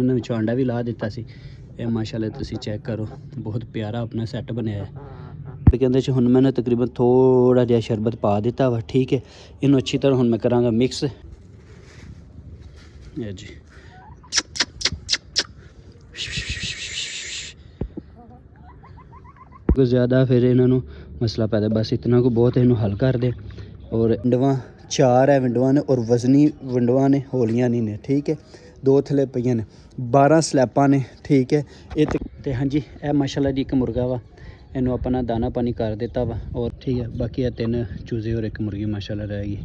उन्होंने विचों अंडा भी ला दिता सी। ये माशाल्लाह तुसी चेक करो, बहुत प्यारा अपना सैट बनया है। कहते हुण मैंने तकरीबन थोड़ा जिहा शरबत पा दिता वा। ठीक है, इनू अच्छी तरह हुण मैं करांगा मिक्स। ये जी कुछ ज़्यादा फिर इन्हों मसला पैदा, बस इतना को बहुत इनू हल कर दे। और विंडोवां 4 है विंडोवां ने, और वजनी विंडोवां ने, हौलियां नहीं ने। ठीक है, 2 थले पईयां ने, 12 स्लैपां ने। ठीक है, ये तो हाँ जी, यह माशाल्लाह जी एक मुर्गा वा, इनू अपना दाना पानी कर दिता वा। और ठीक है, बाकी ये 3 चूजे और 1 मुर्गी माशाल्लाह रहेगी।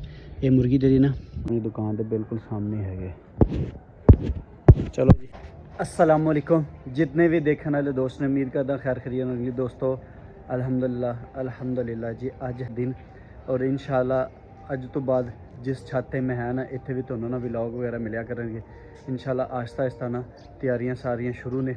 ये मुर्गी जी ना अपनी दुकान के बिल्कुल सामने है। चलो जी, अस्सलाम वालेकुम जितने भी देखने वाले दोस्त ने, उम्मीद करदा खैर खैरियत होगी दोस्तों। अल्हम्दुलिल्लाह जी अज दिन, और इंशाल्लाह अज तो बाद जिस छाते में है ना, इत्थे भी तुहानू ना व्लॉग वगैरह मिलिया करेंगे इंशाल्लाह। आहिस्ता आहिस्ता ना तैयारियां सारियां शुरू ने,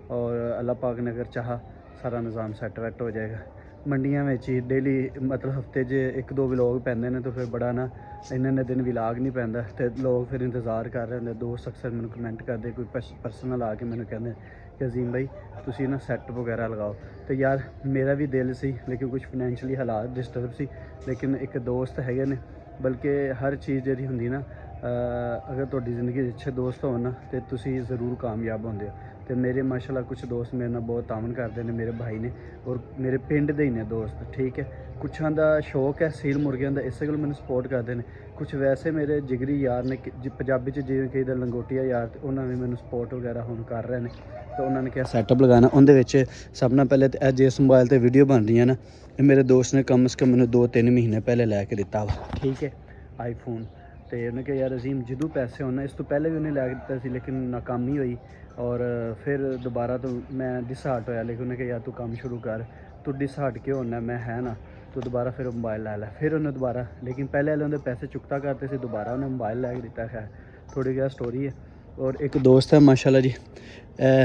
और अल्लाह पाक ने अगर चाहा सारा निज़ाम सैट वैट हो जाएगा। मंडियां में ही डेली मतलब हफ्ते च 1-2 व्लॉग पैंदे ने, तो फिर बड़ा ना इन्ने दिन व्लॉग नहीं पैंदा, तो लोग फिर इंतज़ार कर रहे हैं। दोस्त अक्सर मैंने कमेंट करते, कोई पर्सनल आके मैंने कहते कि अजीम भाई तुसी ना सैट वगैरह लगाओ। तो यार मेरा भी दिल सी, लेकिन कुछ फाइनैंशियली हालात डिस्टर्ब सी, लेकिन एक दोस्त है ने, बल्कि हर चीज़ जी होंगी ना, अगर तुहाडी ज़िंदगी अच्छे दोस्त हो ना, तो तुसी ज़रूर कामयाब होंदे हो। तो मेरे माशाल्लाह कुछ दोस्त मेरे नाल बहुत तावन करते हैं, मेरे भाई ने, और मेरे पिंड दे ही ने दोस्त। ठीक है, कुछां दा शौक है सील मुर्गियां दा, इस गल्ल मैंने सपोर्ट करते हैं। कुछ वैसे मेरे जिगरी यार ने, पंजाबी च जिवें कई दा लंगोटिया यार, तो उन्होंने मैंने सपोर्ट वगैरह हुण कर रहे हैं। तो उन्होंने क्या सैटअप लगाना, उनदे विच सब नाल पहले तो जिस मोबाइल ते वीडियो बन रही है ना, मेरे दोस्त ने कम से कम मैंने 2-3 महीने पहले लैके दिता वा। ठीक है, आईफोन। तो उन्हें कहा यार अजीम जदों पैसे होना, इस तो पहले भी उन्हें लै दिता सी, लेकिन नाकामी हुई। और फिर दोबारा तो मैं डिसहार्ट होया, लेकिन उन्हें कहा यार तू काम शुरू कर, तू डिसहार्ट क्यों होना, मैं है ना। तो दोबारा फिर मोबाइल लै लै, फिर उन्हें दोबारा, लेकिन पहले वाले उन्हें पैसे चुकता करते थे, दोबारा उन्हें मोबाइल लैके दिता। खैर थोड़ी क्या स्टोरी है। और एक दोस्त है माशाल्लाह जी,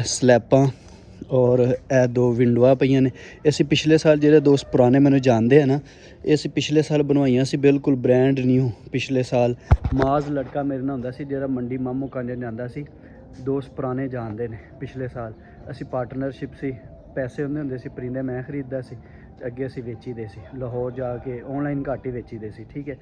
स्लैपां और 2 विंडोआं पईयां ने। असीं पिछले साल जो दोस्त पुराने मैंने जानते हैं ना, असीं पिछले साल बनवाइयां सी, बिल्कुल ब्रैंड न्यू। पिछले साल माज लड़का मेरे नाल हुंदा सी, जिहड़ा मंडी मामू कांजे जांदा सी। दोस्त पुराने जानते हैं। पिछले साल असीं पार्टनरशिप सी, पैसे उन्हें हुंदे सी, परिंदे मैं खरीददा सी, अगे असीं वेची दे सी, लाहौर जाके ऑनलाइन घट ही वेची दे सी। ठीक है,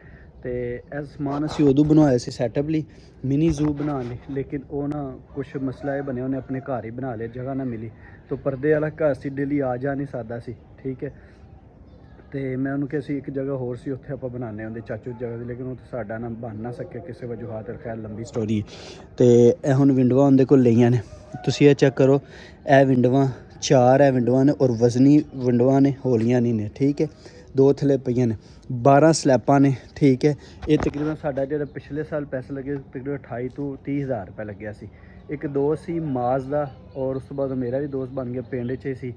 तो यह समान असीं उदों बनवाया सी सैटअप लई, मिनी जू बना ली, लेकिन वो ना कुछ मसला ये बनया, उन्हें अपने घर ही बना लिया, जगह ना मिली। तो पर्दे वाला घर से डेली आ जा नहीं सकता सी। ठीक है, तो मैं उन्होंने कहा एक जगह होर सी, उत्थे आपां बनाने उहदे चाचू जगह दी, लेकिन उत्थे साडा ना बन ना सके किसी वजूहात। खैर लंबी स्टोरी है। तो यह हुण विंडोआं उहदे कोल लईआं ने, तुसीं ये चेक करो, यह विंडोआं 4 है विंडोआं ने, और वजनी विंडोआं ने, हौलियां नहीं ने। ठीक है, 2 थले पईयां ने, 12 स्लैपां ने। ठीक है, ये तकरीबन साडा जिहड़ा पिछले साल पैसे लगे तकरीबन 28 तो 30 हज़ार रुपये लग्या सी। एक दोस्त सी माज दा, और उस तो बाद मेरा भी दोस्त बन गया, पिंड च सी।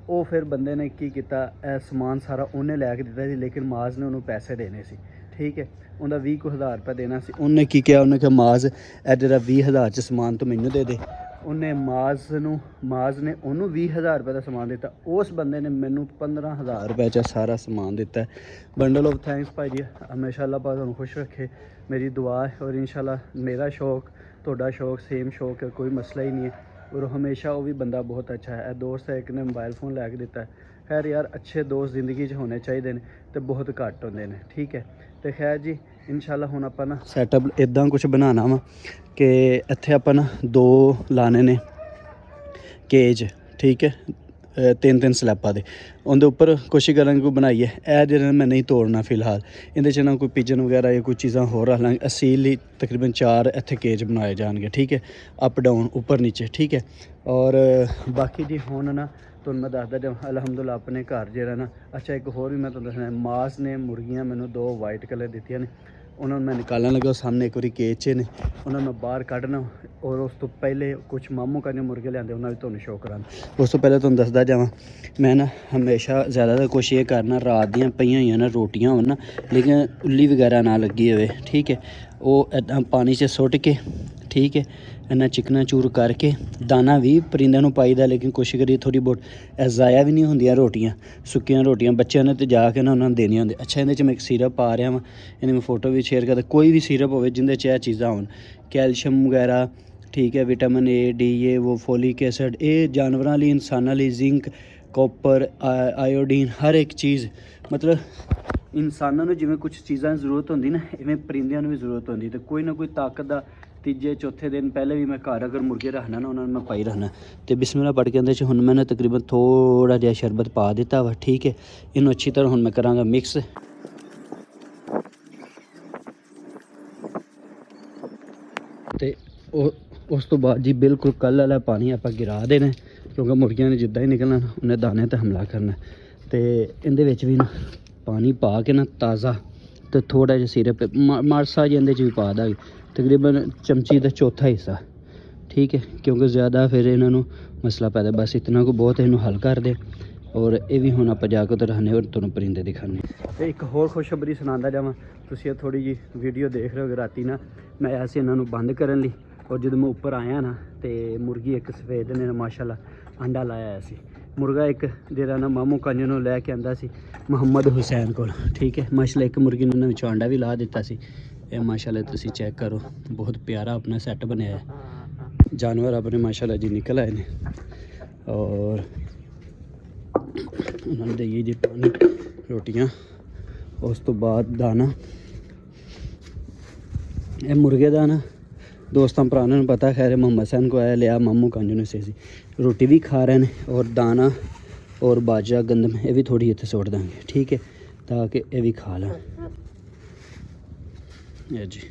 वो फिर बंदे ने की किया, समान सारा उन्हें लैके दिता सी, लेकिन माज ने उन्होंने पैसे देने सी। ठीक है, उनका 20 हज़ार रुपया देना सी। उन्हें की किया, उन्हें कहा माज ए जरा 20 हज़ार च समान तो मैनू दे दे। उन्हें माज ने उन्होंने 20 हज़ार रुपये का समान दिता। उस बंदे ने मैनू 15 हज़ार रुपये च सारा समान दिता है। बंडल ऑफ थैंक्स भाई जी, हमेशा अल्लाह पाक तुहानू खुश रखे, मेरी दुआ है। और इंशाल्लाह मेरा शौक तुहाडा शौक सेम शौक है, कोई मसला ही नहीं है। और हमेशा वो भी बंदा बहुत अच्छा है। दोस्त है एक ने मोबाइल फोन लैके दिता है। खैर यार अच्छे दोस्त ज़िंदगी होने चाहिए ने, तो बहुत घट होंगे ने। ठीक है, तो खैर जी इंशाल्लाह हुण आपां ना सैटअप इदां कुछ बनाना वा कि इत्थे आपां ना 2 लाने ने केज। ठीक है, 3-3 स्लैपां दे, उनके उपर कोशिश करांगे कोई बनाइए। ए जिहड़ा मैं नहीं तोड़ना फिलहाल, इहदे च ना कोई पिजन वगैरह या कोई चीज़ां होर रख लांगे। असील ही तकरीबन 4 इत्थे केज बनाए जाएंगे। ठीक है, अप डाउन ऊपर नीचे। ठीक है, और बाकी जी हुण ना तुहानूं मैं दसदा जावां, अलहमदुल्ला अपने घर जिहड़ा ना। अच्छा एक होर भी मैं तुहानूं दसना, मास ने मुर्गियां मैनूं 2 वाइट कलर दित्तियां ने, उन्होंने मैं निकालन लगा, सामने एक बारी केज च ने, उन्होंने मैं बाहर कढ़ना। और उस तो पहले कुछ मामू का मुर्गे लिआंदे, उन्होंने भी तुहानूं शो कराना। उस तो पहले तुहानूं दसदा जावां, मैं ना हमेशा ज़्यादातर कोशिश ये करना रात दियां पईयां होइयां ना रोटियां होन ना, लेकिन उल्ली वगैरह ना लगी होवे। ठीक है, वो इदां पानी च सुੱਟ के, ठीक है, इन्ना चिकना चूर करके, दाना भी परिंदे नूं पाईदा, लेकिन कोशिश करिए थोड़ी बहुत ज़ाया भी नहीं होंदियां रोटियां, सुक्कियां रोटियां बच्चों ने तो जाके ना उन्होंने देनियां होंदियां। अच्छा इहदे च मैं एक सिरप पा रहा वां, इहदी मैं फोटो भी शेयर करदा, कोई भी सिरप होवे जिंदे च यह चीज़ां होन, कैल्शियम वगैरह। ठीक है, विटामिन ए डी ये वो फोलिक एसिड, ये जानवरों लिए इंसानों लिए जिंक कॉपर आयोडीन हर एक चीज़, मतलब इंसानों ਨੂੰ ਜਿਵੇਂ ਕੁਝ ਚੀਜ਼ਾਂ ਦੀ ਜ਼ਰੂਰਤ ਹੁੰਦੀ ਨਾ ਇਵੇਂ ਪਰਿੰਦਿਆਂ ਨੂੰ ਵੀ ਜ਼ਰੂਰਤ ਹੁੰਦੀ ਤੇ ਕੋਈ ਨਾ ਕੋਈ ਤਾਕਤ ਦਾ ਤੀਜੇ ਚੌਥੇ ਦਿਨ ਪਹਿਲੇ ਵੀ ਮੈਂ ਘਰ ਅਗਰ ਮੁਰਗੇ ਰੱਖਣਾ ਨਾ ਉਹਨਾਂ ਨੂੰ ਮੈਂ ਪਾਈ ਰੱਖਣਾ ਤੇ ਬਿਸਮਿਲ੍ਲਾ ਪੜ੍ਹ ਕੇ ਇਹਦੇ 'ਚ ਹੁਣ ਮੈਂ ਨਾ ਤਕਰੀਬਨ ਥੋੜਾ ਜਿਹਾ ਸ਼ਰਬਤ ਪਾ ਦਿੱਤਾ ਵਾ। ਠੀਕ ਹੈ, ਇਹਨੂੰ ਅੱਛੀ ਤਰ੍ਹਾਂ ਹੁਣ ਮੈਂ ਕਰਾਂਗਾ ਮਿਕਸ। ਤੇ ਉਸ ਤੋਂ ਬਾਅਦ ਜੀ ਬਿਲਕੁਲ ਕੱਲ੍ਹ ਵਾਲਾ ਪਾਣੀ ਆਪਾਂ ਗਿਰਾ ਦੇਣਾ ਕਿਉਂਕਿ ਮੁਰਗੀਆਂ ਨੇ ਜਿੱਦਾਂ ਹੀ ਨਿਕਲਣਾ ਉਹਨੇ ਦਾਣੇ 'ਤੇ ਹਮਲਾ ਕਰਨਾ। ਤੇ ਇਹਦੇ ਵਿੱਚ ਵੀ ਨਾ ਪਾਣੀ ਪਾ ਕੇ ਨਾ ਤਾਜ਼ਾ ਤੇ ਥੋੜਾ ਜਿਹਾ ਸਿਰਪ ਮਾਰਸਾ ਜੀ ਇਹਦੇ 'ਚ ਵੀ ਪਾ ਦਾਂਗੇ ਤਕਰੀਬਨ ਚਮਚੀ ਦਾ ਚੌਥਾ ਹਿੱਸਾ। ਠੀਕ ਹੈ, ਕਿਉਂਕਿ ਜ਼ਿਆਦਾ ਫਿਰ ਇਹਨਾਂ ਨੂੰ ਮਸਲਾ ਪੈਦਾ, ਬਸ ਇਤਨਾ ਕੋ ਬਹੁਤ ਇਹਨੂੰ ਹੱਲ ਕਰ ਦੇ। ਔਰ ਇਹ ਵੀ ਹੁਣ ਆਪਾਂ ਜਾ ਕੇ ਉੱਧਰ ਰਹਿੰਦੇ ਔਰ ਤੁਹਾਨੂੰ ਪਰਿੰਦੇ ਦਿਖਾਉਂਦੇ। ਅਤੇ ਇੱਕ ਹੋਰ ਖੁਸ਼ਖਬਰੀ ਸੁਣਾਉਂਦਾ ਜਾਵਾਂ, ਤੁਸੀਂ ਇਹ ਥੋੜ੍ਹੀ ਜਿਹੀ ਵੀਡੀਓ ਦੇਖ ਰਹੇ ਹੋ। ਰਾਤੀ ਨਾ ਮੈਂ ਆਇਆ ਸੀ ਇਹਨਾਂ ਨੂੰ ਬੰਦ ਕਰਨ ਲਈ ਔਰ ਜਦੋਂ ਮੈਂ ਉੱਪਰ ਆਇਆ ਨਾ ਤੇ ਮੁਰਗੀ ਇੱਕ ਸਫੇਦ ਨੇ ਮਾਸ਼ਾਅੱਲਾ ਅੰਡਾ ਲਾਇਆ ਹੋਇਆ ਸੀ। ਮੁਰਗਾ ਇੱਕ ਜਿਹੜਾ ਨਾ ਮਾਮੂ ਕੰਜ ਨੂੰ ਲੈ ਕੇ ਆਂਦਾ ਸੀ ਮੁਹੰਮਦ ਹੁਸੈਨ ਕੋਲ। ਠੀਕ ਹੈ, ਮਾਸ਼ਾਅੱਲਾ ਇੱਕ ਮੁਰਗੀ ਨੂੰ ਉਹਨਾਂ ਵਿੱਚੋਂ ਅੰਡਾ ਵੀ ਲਾ ਦਿੱਤਾ ਸੀ। ਇਹ ਮਾਸ਼ਾਅੱਲਾ ਤੁਸੀਂ ਚੈੱਕ ਕਰੋ, ਬਹੁਤ ਪਿਆਰਾ ਆਪਣਾ ਸੈੱਟ ਬਣਿਆ ਹੈ। ਜਾਨਵਰ ਆਪਣੇ ਮਾਸ਼ਾਅੱਲਾ ਜੀ ਨਿਕਲ ਆਏ ਨੇ ਔਰ ਉਹਨਾਂ ਨੂੰ ਦੇਈਏ ਜੀ ਪਾਣੀ ਰੋਟੀਆਂ, ਉਸ ਤੋਂ ਬਾਅਦ ਦਾਣਾ। ਇਹ ਮੁਰਗੇ ਦਾ ਨਾ ਦੋਸਤਾਂ ਭਰਾਵਾਂ ਨੂੰ ਪਤਾ, ਖੈਰ ਮੁਹੰਮਦ ਹੁਸੈਨ को आया लिया मामू कंज ने से रोटी भी खा रहे हैं और दाना और बाजरा गंदम ये भी थोड़ी इतने सुट देंगे। ठीक है, ताकि ये भी खा लें। ये जी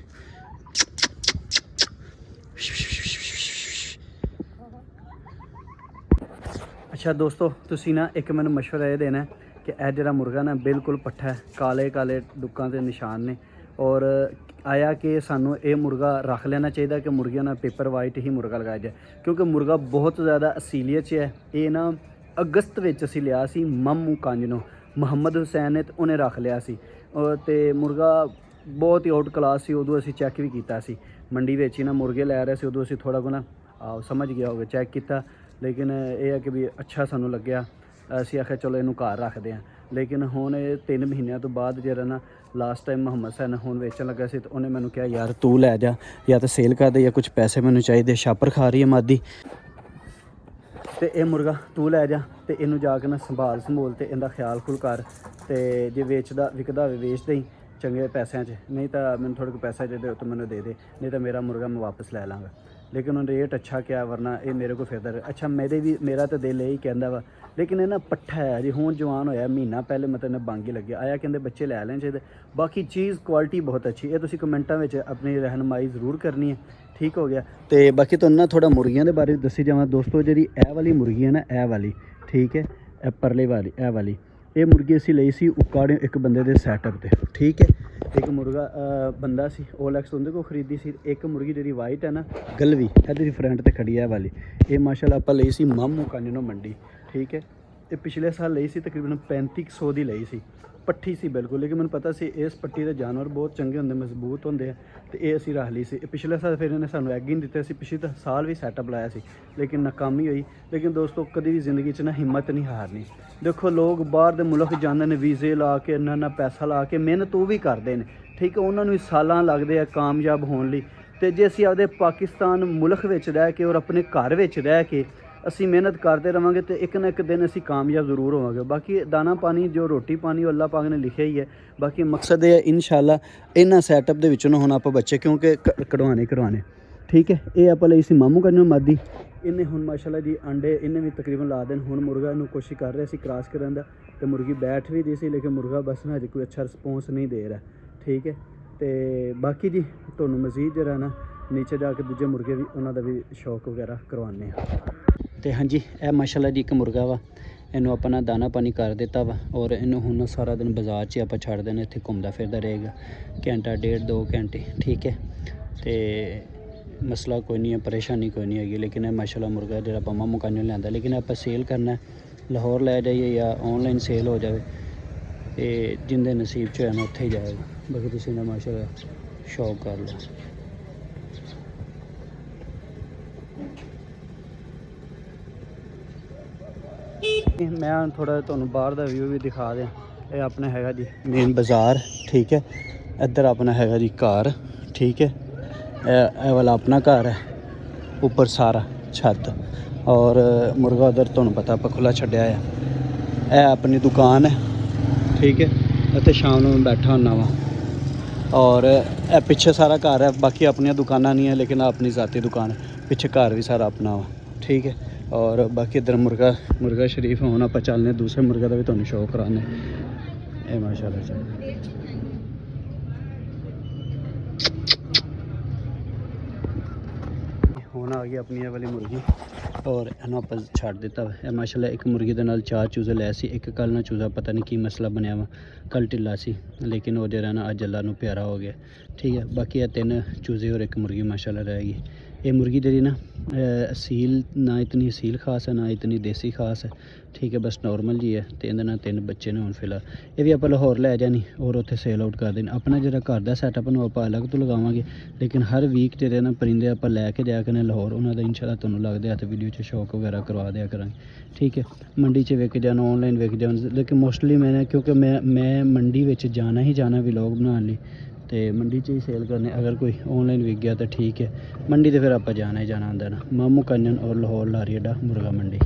अच्छा दोस्तों, तुसी ना एक मैंने मशवरा ये देना है कि यह जो मुर्गा ना बिल्कुल पट्ठा है, काले काले डुक्कां के निशान ने और आया कि सानू ये मुर्गा रख लेना चाहिए कि मुर्गियां ना पेपर वाइट ही मुर्गा लगाया जाए क्योंकि मुर्गा बहुत ज़्यादा असीलियत है। ये ना अगस्त विच असीं लिया सी मामू कंज नूं, मुहम्मद हुसैन ने उन्हें रख लिया सी ते मुर्गा बहुत ही आउट क्लास सी। उदों असीं चैक भी कीता सी मंडी विच ही ना मुर्गे लै रहे सी, उदों असीं थोड़ा को ना समझ गया होगा चैक किया, लेकिन यह है कि भी अच्छा सानू लग्या। असीं आखिया चलो इनू घर रखते हैं, लेकिन हुण 3 महीनों तो बाद जिहड़ा ना लास्ट टाइम मुहम्मद हुसैन हुण वेचण लगा सी तो उन्हें मैनू कहा यार तू लै जा या तो सेल कर दे या कुछ पैसे मैनू चाहिए, छापर खा रही है मादी तो यह मुर्गा तू लै जा तो इनू जाके ना संभाल संभूल तो इनका ख्याल खुल कर तो जे वेचदा विकदा वेच दें चंगे पैसों च, नहीं तो मैंने थोड़े को पैसा चाहिए तो मैंने दे दे, नहीं तो मेरा मुर्गा मैं वापस लै लाँगा। लेकिन उन्हें रेट अच्छा क्या, वरना ये मेरे को फिरदा अच्छा मेरा तो दिल यही कहता वा, लेकिन ये ना पट्ठा है जी। हुण जवान होया महीना पहले मतलब बांगी लगे आया, कहते बच्चे लै लेने चाहिए। बाकी चीज़ क्वालिटी बहुत अच्छी है, तुसीं कमेंटां विच अपनी रहनुमाई जरूर करनी है। ठीक हो गया, तो बाकी तुहानूं ना थोड़ा मुर्गियां दे बारे दस्सी जावां दोस्तों। जिहड़ी ए वाली मुर्गी है ना, ए वाली ठीक है, ए परले वाली ए वाली ये मुर्गी असीं लई सी उकाड़ियों एक बंदे दे सैटअप ते। ठीक है, एक मुर्गा बंदा सी ओलैक्स उहदे को खरीदी सी। एक मुर्गी जिहड़ी वाइट है ना गलवी इहदी फ्रंट ते खड़ी है वाली, ये माशाअल्लाह आपां लई सी मामू कंज नूं मंडी। ठीक है, ये पिछले साल लई सी तकरीबन 3500 दी लई सी, पट्ठी सी बिल्कुल। लेकिन मैंने पता सी इस पट्टी के जानवर बहुत चंगे होंगे, मजबूत होंगे, तो ये असीं रख ली सी। पिछले साल फिर इन्हें सानू एग ही नहीं दिते, असीं पिछले साल भी सैटअप लाया सी लेकिन नाकामी हुई। लेकिन दोस्तों कभी भी जिंदगी च ना हिम्मत नहीं हारनी। देखो लोग बाहर दे मुल्क जाते हैं वीज़े ला के इन्ना पैसा ला के मेहनत वो भी करते हैं। ठीक है, उन्होंने सालां लगते हैं कामयाब होने लई, ते जे असीं आपदे पाकिस्तान मुल्क विच रह के और अपने घर विच रह के असी मेहनत करते रहेंगे तो एक ना एक दिन असी कामयाब जरूर होवांगे। बाकी दाना पानी जो रोटी पानी अल्लाह पाक ने लिखिया ही है। बाकी मकसद ये इंशाअल्लाह इन्हां सैटअप दे विचों हुण आपां बच्चे क्योंकि कढ़वाने। ठीक है, ये आपां लई सी मामू कंज मादी। इन्हें हुण माशाअल्लाह जी अंडे इन्हें भी तकरीबन ला देन। हुण मुर्गा इनू कोशिश कर रहे सी क्रॉस करन दा, ते मुर्गी बैठ भी दी सी लेकिन मुर्गा बस ना अजे कोई अच्छा रिस्पोंस नहीं दे रहा। ठीक है, तो बाकी जी तुहानूं मजीद जरा ना नीचे जाके दूजे मुर्गे भी उन्हां दा भी शौक वगैरह करवाने हैं। तो हाँ जी, यह माशाअल्लाह जी एक मुर्गा वा, इनू अपना दाना पानी कर दिता वा और इनू हुण सारा दिन बाजार च आप छड़ देना, इत्थे घूमदा फिरदा रहेगा घंटा 1.5-2 घंटे। ठीक है, तो मसला कोई नहीं है, परेशानी कोई नहीं हैगी। लेकिन माशाअल्लाह मुर्गा जो आप मामू कंज लिया, लेकिन आप सेल करना है लाहौर लै जाइए या ऑनलाइन सेल हो जाए, तो जिंदे नसीब च है ना उत्थे ही जाएगा। बाकी तुसीं ना माशाअल्लाह शौक कर लो। मैं थोड़ा तुहानूं बाहर दा व्यू भी दिखा दें। ये अपना हैगा जी मेन बाज़ार। ठीक है, इधर अपना हैगा जी घर। ठीक है, यह वाला अपना घर है ਉੱਪਰ ਸਾਰਾ ਛੱਤ। ਔਰ ਮੁਰਗਾ ਉਧਰ ਤੁਹਾਨੂੰ ਪਤਾ ਆਪਾਂ ਖੁੱਲ੍ਹਾ ਛੱਡਿਆ ਆ। ਇਹ ਆਪਣੀ ਦੁਕਾਨ ਹੈ, ਠੀਕ ਹੈ। ਇੱਥੇ ਸ਼ਾਮ ਨੂੰ ਮੈਂ ਬੈਠਾ ਹੁੰਦਾ ਵਾ। ਔਰ ਇਹ ਪਿੱਛੇ ਸਾਰਾ ਘਰ ਹੈ, ਬਾਕੀ ਆਪਣੀਆਂ ਦੁਕਾਨਾਂ ਨਹੀਂ ਹੈ, ਲੇਕਿन ਆਪਣੀ ਜ਼ਾਤੀ ਦੁਕਾਨ है। ਪਿੱਛੇ ਘਰ ਵੀ ਸਾਰਾ ਆਪਣਾ ਵਾ, ਠੀਕ ਹੈ। ਔਰ ਬਾਕੀ ਇੱਧਰ ਮੁਰਗਾ ਸ਼ਰੀਫ ਹੁਣ ਆਪਾਂ ਚੱਲਦੇ ਦੂਸਰੇ ਮੁਰਗੇ ਦਾ ਵੀ ਤੁਹਾਨੂੰ ਸ਼ੌਕ ਕਰਾਉਂਦੇ। ਇਹ ਮਾਸ਼ਾਅੱਲਾ ਹੁਣ ਆ ਗਈ ਆਪਣੀ ਇਹ ਵਾਲੀ ਮੁਰਗੀ। ਔਰ ਇਹਨੂੰ ਆਪਾਂ ਛੱਡ ਦਿੱਤਾ ਵਾ। ਇਹ ਮਾਸ਼ਾਅੱਲਾ ਇੱਕ ਮੁਰਗੀ ਦੇ ਨਾਲ 4 ਚੂਜ਼ੇ ਲੈ ਸੀ। ਇੱਕ ਕੱਲ੍ਹ ਨਾ ਚੂਜ਼ਾ ਪਤਾ ਨਹੀਂ ਕੀ ਮਸਲਾ ਬਣਿਆ ਵਾ, ਕੱਲ੍ਹ ਢਿੱਲਾ ਸੀ, ਲੇਕਿਨ ਉਹ ਜਿਹੜਾ ਨਾ ਅੱਜ ਅੱਲਾ ਨੂੰ ਪਿਆਰਾ ਹੋ ਗਿਆ, ਠੀਕ ਹੈ। ਬਾਕੀ ਇਹ 3 ਚੂਜ਼ੇ ਔਰ ਇੱਕ ਮੁਰਗੀ ਮਾਸ਼ਾਅੱਲਾ ਰਹਿ ਗਈ। ਇਹ ਮੁਰਗੀ ਜਿਹੜੀ ਨਾ ਅਸੀਲ ਨਾ ਇਤਨੀ ਅਸੀਲ ਖਾਸ ਹੈ, ਨਾ ਇਤਨੀ ਦੇਸੀ ਖਾਸ ਹੈ, ਠੀਕ ਹੈ। ਬਸ ਨॉर्मल ਜੀ ਹੈ। ਤੇ ਇਹਦੇ ਨਾਲ 3 ਬੱਚੇ ਨੇ ਹੁਣ ਫਿਲਹਾਲ। ਇਹ ਵੀ ਆਪਾਂ ਲਾਹੌਰ ਲੈ ਜਾਣੀ ਔਰ ਉੱਥੇ ਸੇਲ ਆਊਟ ਕਰ ਦੇਣੀ। ਆਪਣਾ ਜਿਹੜਾ ਘਰ ਦਾ ਸੈਟਅਪ ਨੂੰ ਆਪਾਂ ਅਲੱਗ ਤੋਂ ਲਗਾਵਾਂਗੇ, ਲੇਕਿਨ ਹਰ ਵੀਕ ਜਿਹੜੇ ਨਾ ਪਰਿੰਦੇ ਆਪਾਂ ਲੈ ਕੇ ਜਾਇਆ ਕਰਨੇ ਲਾਹੌਰ, ਉਹਨਾਂ ਦਾ ਇੰਸ਼ਾਅੱਲਾ ਤੁਹਾਨੂੰ ਲੱਗਦੇ ਹੱਥ ਵੀਡੀਓ 'ਚ ਸ਼ੌਕ ਵਗੈਰਾ ਕਰਵਾ ਦਿਆ ਕਰਾਂਗੇ, ਠੀਕ ਹੈ। ਮੰਡੀ 'ਚ ਵਿਕ ਜਾਣ, ਔਨਲਾਈਨ ਵਿਕ ਜਾਣ, ਲੇਕਿਨ ਮੋਸਟਲੀ ਮੈंने ਕਿਉਂਕਿ ਮੈਂ ਮੰਡੀ ਵਿੱਚ ਜਾਣਾ ਹੀ ਜਾਣਾ ਵਲੌਗ ਬਣਾਉਣ ਲਈ, ਤੇ ਮੰਡੀ 'ਚ ਹੀ ਸੇਲ ਕਰਨੇ। ਅਗਰ ਕੋਈ ਔਨਲਾਈਨ ਵਿਕ ਗਿਆ ਤਾਂ ਠੀਕ ਹੈ, ਮੰਡੀ ਤੇ ਫਿਰ ਆਪਾਂ ਜਾਣਾ ਹੀ ਜਾਣਾ ਹੁੰਦਾ ਨਾ। ਮਾਮੂ ਕੰਜਨ ਔਰ ਲਾਹੌਰ ਲਾਰੀ ਅੱਡਾ ਮੁਰਗਾ ਮੰਡੀ।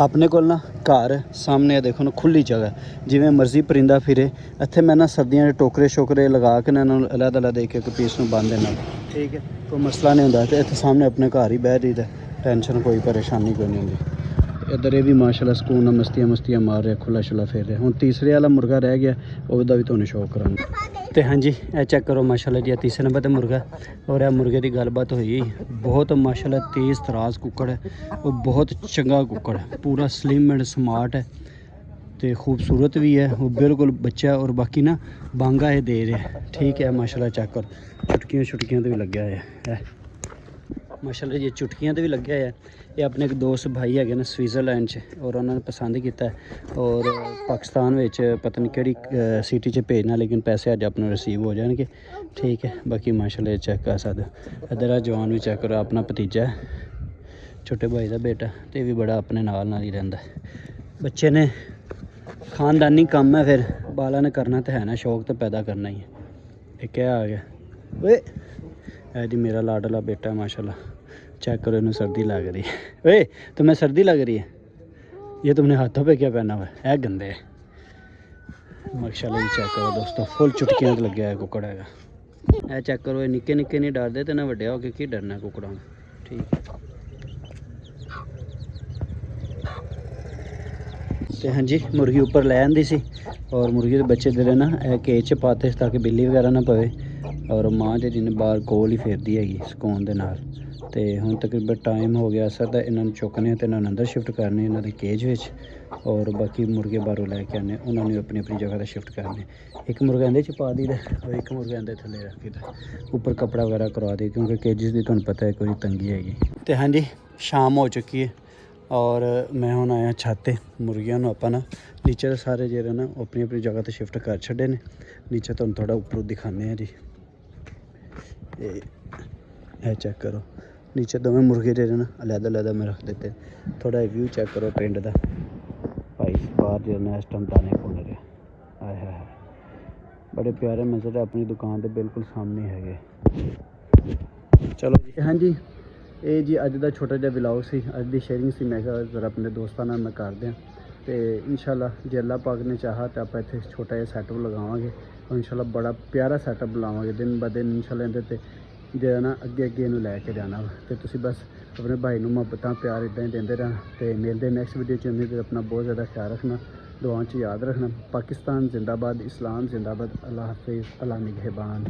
ਆਪਣੇ ਕੋਲ ਨਾ ਘਰ ਸਾਹਮਣੇ ਦੇਖੋ ਨਾ ਖੁੱਲੀ ਜਗ੍ਹਾ, ਜਿਵੇਂ ਮਰਜ਼ੀ ਪਰਿੰਦਾ ਫਿਰੇ। ਇੱਥੇ ਮੈਂ ਨਾ ਸਰਦੀਆਂ ਦੇ ਟੋਕਰੇ ਸ਼ੋਕਰੇ ਲਗਾ ਕੇ ਨਾ ਇਹਨਾਂ ਨੂੰ ਅਲੱਗ ਦੇ ਕੇ ਇੱਕ ਪੀਸ ਨੂੰ ਬੰਨ ਦੇਣਾ, ਠੀਕ ਹੈ। ਕੋਈ ਮਸਲਾ ਨਹੀਂ ਹੁੰਦਾ। ਤੇ ਇੱਥੇ ਸਾਹਮਣੇ ਆਪਣੇ ਘਰ ਹੀ ਬਹਿ ਜਾਈਦਾ, ਟੈਨਸ਼ਨ ਕੋਈ ਪਰੇਸ਼ਾਨੀ ਕੋਈ ਨਹੀਂ ਹੁੰਦੀ। ਇੱਧਰ ਇਹ ਵੀ ਮਾਸ਼ਾਅੱਲਾ ਸਕੂਨ ਨਾਲ ਮਸਤੀਆਂ ਮਾਰ ਰਿਹਾ, ਖੁੱਲਾ ਛੁੱਲਾ ਫੇਰ ਰਿਹਾ। ਹੁਣ ਤੀਸਰੇ ਵਾਲਾ ਮੁਰਗਾ ਰਹਿ ਗਿਆ, ਉਹਦਾ ਵੀ ਤੁਹਾਨੂੰ ਸ਼ੌਕ ਕਰਾਂਗੇ। ਤੇ ਹਾਂਜੀ ਇਹ ਚੈੱਕ ਕਰੋ ਮਾਸ਼ਾਅੱਲਾ ਜੀ, ਤੀਸਰੇ ਨੰਬਰ 'ਤੇ ਮੁਰਗਾ। ਔਰ ਇਹ ਮੁਰਗੇ ਦੀ ਗੱਲਬਾਤ ਹੋਈ, ਬਹੁਤ ਮਾਸ਼ਾਅੱਲਾ ਤੇਜ਼ ਤਰਾਜ਼ ਕੁੱਕੜ ਹੈ, ਉਹ ਬਹੁਤ ਚੰਗਾ ਕੁੱਕੜ ਹੈ, ਪੂਰਾ ਸਲਿਮ ਐਂਡ ਸਮਾਰਟ ਹੈ ਤੇ ਖੂਬਸੂਰਤ ਵੀ ਹੈ। ਉਹ ਬਿਲਕੁਲ ਬੱਚਾ ਔਰ ਬਾਕੀ ਨਾ ਬਾਂਗਾ ਇਹ ਦੇ ਰਿਹਾ, ਠੀਕ ਹੈ। ਮਾਸ਼ਾਅੱਲਾ ਚੈੱਕ ਕਰੋ, ਚੁਟਕੀਆਂ ਤੇ ਵੀ ਲੱਗਿਆ ਹੋਇਆ ਹੈ ਮਾਸ਼ਾਅੱਲਾ ਜੀ, ਚੁਟਕੀਆਂ ਤੇ ਵੀ ਲੱਗਿਆ ਹੋਇਆ। ਇਹ ਆਪਣੇ ਇੱਕ ਦੋਸਤ ਭਾਈ ਹੈਗੇ ਨੇ ਸਵਿਟਜ਼ਰਲੈਂਡ 'ਚ, ਔਰ ਉਹਨਾਂ ਨੇ ਪਸੰਦ ਕੀਤਾ ਔਰ ਪਾਕਿਸਤਾਨ ਵਿੱਚ ਪਤਾ ਨਹੀਂ ਕਿਹੜੀ ਸਿਟੀ 'ਚ ਭੇਜਣਾ, ਲੇਕਿਨ ਪੈਸੇ ਅੱਜ ਆਪਣੇ ਰਿਸੀਵ ਹੋ ਜਾਣਗੇ, ਠੀਕ ਹੈ। ਬਾਕੀ ਮਾਸ਼ਾਅੱਲਾ ਚੈੱਕ ਕਰ ਸਕਦੇ ਹੋ। ਇੱਧਰ ਆ ਜਵਾਨ ਵੀ ਚੈੱਕ ਕਰੋ, ਆਪਣਾ ਭਤੀਜਾ ਹੈ, ਛੋਟੇ ਭਾਈ ਦਾ ਬੇਟਾ, ਤੇ ਇਹ ਵੀ ਬੜਾ ਆਪਣੇ ਨਾਲ ਹੀ ਰਹਿੰਦਾ। ਬੱਚੇ ਨੇ ਖਾਨਦਾਨੀ ਕੰਮ ਹੈ, ਫਿਰ ਬਾਲਾਂ ਨੇ ਕਰਨਾ ਤਾਂ ਹੈ ਨਾ, ਸ਼ੌਕ ਤਾਂ ਪੈਦਾ ਕਰਨਾ ਹੀ ਹੈ। ਇਹ ਕਿਆ ਆ ਗਿਆ ਓਏ, ਇਹ जी मेरा लाडला बेटा है माशाल्लाह। चेक करो, इन्हें सर्दी लग रही है। ओए तुम्हें सर्दी लग रही है? ये तुमने हाथों पे क्या पहना हुआ है गंदे है माशाल्लाह। ये चेक करो दोस्तों, फुल चुटकियां लग गया है कुकड़ हैगा। ए चेक करो, ये निक्के नहीं डरते, तो ना वड्डे हो के की डरना कुकड़ों, ठीक है। तो हाँ जी मुर्गी उपर लै आंदी सी, और मुर्गी के बच्चे ਜਿਹੜੇ ਨਾ ਇਹ ਕੇਜ 'ਚ ਪਾਤੇ ਤਾਂ ਕਿ ਬਿੱਲੀ ਵਗੈਰਾ ਨਾ ਪਵੇ, ਔਰ ਮਾਂ ਜਿਹੜੀ ਨੇ ਬਾਹਰ ਕੋਲ ਹੀ ਫਿਰਦੀ ਹੈਗੀ ਸਕੂਨ ਦੇ ਨਾਲ। ਤੇ ਹੁਣ ਤਕਰੀਬਨ ਟਾਈਮ ਹੋ ਗਿਆ ਅਸਰ ਦਾ, ਇਹਨਾਂ ਨੂੰ ਚੁੱਕਣੇ ਤੇ ਇਹਨਾਂ ਨੂੰ ਅੰਦਰ ਸ਼ਿਫਟ ਕਰਨੇ ਇਹਨਾਂ ਦੇ ਕੇਜ ਵਿੱਚ, ਔਰ ਬਾਕੀ ਮੁਰਗੇ ਬਾਹਰੋਂ ਲੈ ਕੇ ਆਨੇ, ਉਹਨਾਂ ਨੂੰ ਆਪਣੀ ਜਗ੍ਹਾ 'ਤੇ ਸ਼ਿਫਟ ਕਰਨੇ। ਇੱਕ ਮੁਰਗਾ ਇਹਦੇ 'ਚ ਪਾ ਦਈਦਾ ਔਰ ਇੱਕ ਮੁਰਗਾ ਇਹਦੇ ਥੱਲੇ ਰੱਖ ਦਈਦਾ, ਉੱਪਰ ਕੱਪੜਾ ਵਗੈਰਾ ਕਰਵਾ ਦੇ, ਕਿਉਂਕਿ ਕੇਜਿਸ ਦੀ ਤੁਹਾਨੂੰ ਪਤਾ ਹੈ ਕੋਈ ਤੰਗੀ ਹੈਗੀ। ਤੇ ਹਾਂਜੀ ਸ਼ਾਮ ਹੋ ਚੁੱਕੀ ਹੈ ਔਰ ਮੈਂ ਹੁਣ ਆਇਆ ਛੱਤ 'ਤੇ। ਮੁਰਗੀਆਂ ਨੂੰ ਆਪਾਂ ਨਾ ਨੀਚੇ ਸਾਰੇ ਜਿਹੜੇ ਨਾ ਆਪਣੀ ਜਗ੍ਹਾ 'ਤੇ ਸ਼ਿਫਟ ਕਰ ਛੱਡੇ ਨੇ। ਨੀਚੇ ਤੁਹਾਨੂੰ ਥੋੜ੍ਹਾ ਉੱਪਰੋਂ ਦਿਖਾਉਂਦੇ ਹਾਂ ਜੀ। ਇਹ ਚੈੱਕ ਕਰੋ, ਨੀਚੇ ਦੋਵੇਂ ਮੁਰਗੇ ਜਿਹੜੇ ਨਾ ਅਲੱਗ ਮੈਂ ਰੱਖ ਦਿੱਤੇ। ਥੋੜ੍ਹਾ ਵਿਊ ਚੈੱਕ ਕਰੋ ਪਿੰਡ ਦਾ। ਭਾਈ ਬਾਹਰ ਜਿਹੜਾ ਨਾ ਇਸ ਟਾਈਮ ਦਾਣੇ ਭੁੰਨ ਰਿਹਾ, ਆਏ ਹਾਏ ਬੜੇ ਪਿਆਰੇ ਮੰਜ਼ਰ ਆਪਣੀ ਦੁਕਾਨ ਦੇ ਬਿਲਕੁਲ ਸਾਹਮਣੇ ਹੈਗੇ। ਚਲੋ ਜੀ ਹਾਂਜੀ ਇਹ ਜੀ ਅੱਜ ਦਾ ਛੋਟਾ ਜਿਹਾ ਵਲੌਗ ਸੀ, ਅੱਜ ਦੀ ਸ਼ੇਅਰਿੰਗ ਸੀ। ਮੈਂ ਕਿਹਾ ਜ਼ਰਾ ਆਪਣੇ ਦੋਸਤਾਂ ਨਾਲ ਮੈਂ ਕਰ ਦਿਆਂ, ਤੇ ਇਨਸ਼ਾਅੱਲਾ ਜੇ ਅੱਲਾਹ ਪਾਕ ਨੇ ਚਾਹਾ ਤਾਂ ਆਪਾਂ ਇੱਥੇ ਛੋਟਾ ਜਿਹਾ ਸੈਟਅਪ ਲਗਾਵਾਂਗੇ, ਔਰ ਇਨਸ਼ਾਅੱਲਾ ਬੜਾ ਪਿਆਰਾ ਸੈਟਅਪ ਬਣਾਵਾਂਗੇ ਦਿਨ ਬ ਦਿਨ ਇਨਸ਼ਾਅੱਲਾ। ਇਹਦੇ 'ਤੇ ਜਿਹੜਾ ਨਾ ਅੱਗੇ ਇਹਨੂੰ ਲੈ ਕੇ ਜਾਣਾ ਵਾ, ਤੇ ਤੁਸੀਂ ਬਸ ਆਪਣੇ ਭਾਈ ਨੂੰ ਮੁਹੱਬਤਾਂ ਪਿਆਰ ਇੱਦਾਂ ਹੀ ਦਿੰਦੇ ਰਹਿਣਾ। ਤੇ ਮਿਲਦੇ ਨੈਕਸਟ ਵੀਡੀਓ 'ਚ। ਉਮੀਦ ਆਪਣਾ ਬਹੁਤ ਜ਼ਿਆਦਾ ਖਿਆਲ ਰੱਖਣਾ, ਦੁਆਵਾਂ 'ਚ ਯਾਦ ਰੱਖਣਾ। ਪਾਕਿਸਤਾਨ ਜ਼ਿੰਦਾਬਾਦ, ਇਸਲਾਮ ਜ਼ਿੰਦਾਬਾਦ। ਅੱਲਾ ਹਾਫਿਜ਼, ਅੱਲਾ ਨਿਗਹਿਬਾਨ।